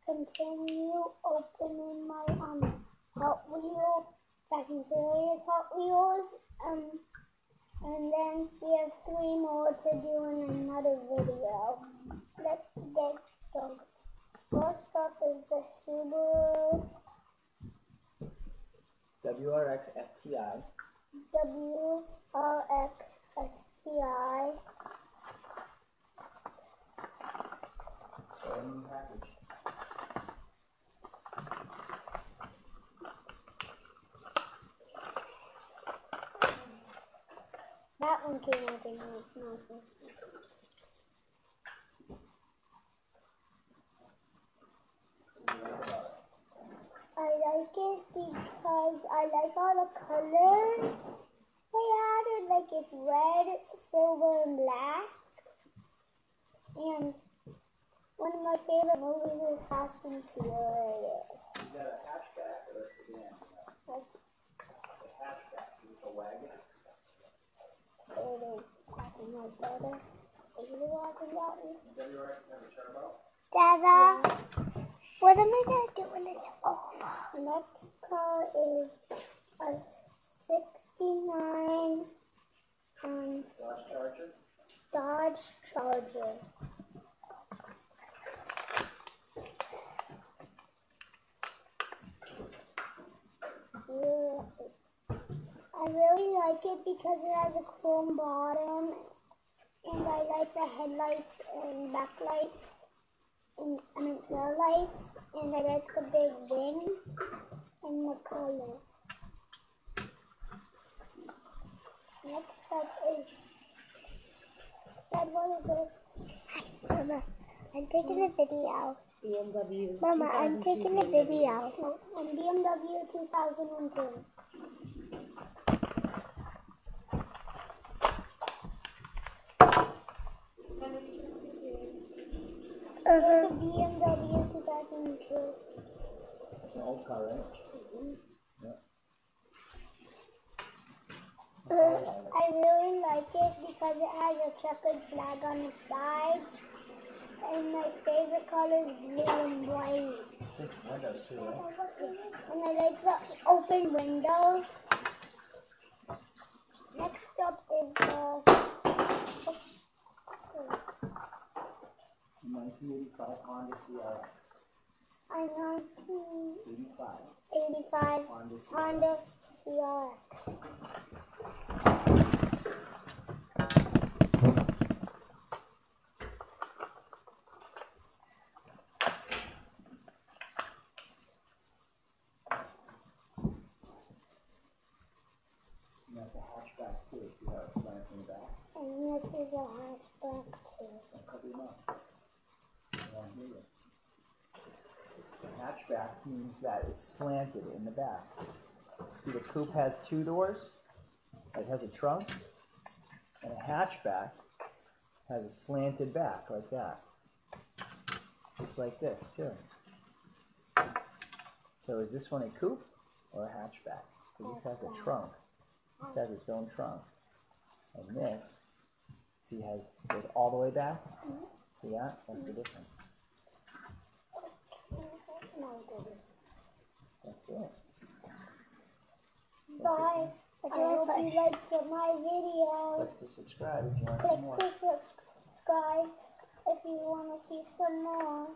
continue opening my Hot Wheels, Fast and Furious Hot Wheels, and then we have 3 more to do in another video. Let's get started. First up is the Subaru WRX STI. WRX STI. New package. That one came with a nice nothing. I like it because I like all the colors they added, like it's red, silver, and black. And one of my favorite movies is Fast and Furious. Is that a hatchback or a sedan? A hatchback. Is it a wagon? It is talking my brother. Are you watching that one? WRX never turbo? Dada, what am I going to do when it's over? Next car is a 69 Dodge Charger? Dodge Charger. I really like it because it has a chrome bottom, and I like the headlights and backlights, and tail lights, and I like the big wing and the color. Next up is, Dad, what is this? Hi, Mama, I'm taking a video. BMW. Mama, I'm taking a video. On BMW 2002. It's a BMW 2002. It's an old car, right? Yep. I really like it because it has a checkered flag on the side. And my favorite color is blue and white. It's windows too, right? And I like the open windows. Next up is the 1985 Honda CRX. I 85 Honda CRX. And that's a hatchback too. See how it slants in the back? And this is a hatchback too. Don't cover your mouth. Hatchback means that it's slanted in the back. See, the coupe has 2 doors. It has a trunk. And a hatchback has a slanted back like that. Just like this, too. So is this one a coupe or a hatchback? So this has a trunk. This has its own trunk. And this, see, goes all the way back. See that? That's the difference. That's it. Bye. I hope you liked my video. Click to subscribe if you want to see more. Click to subscribe if you want to see some more.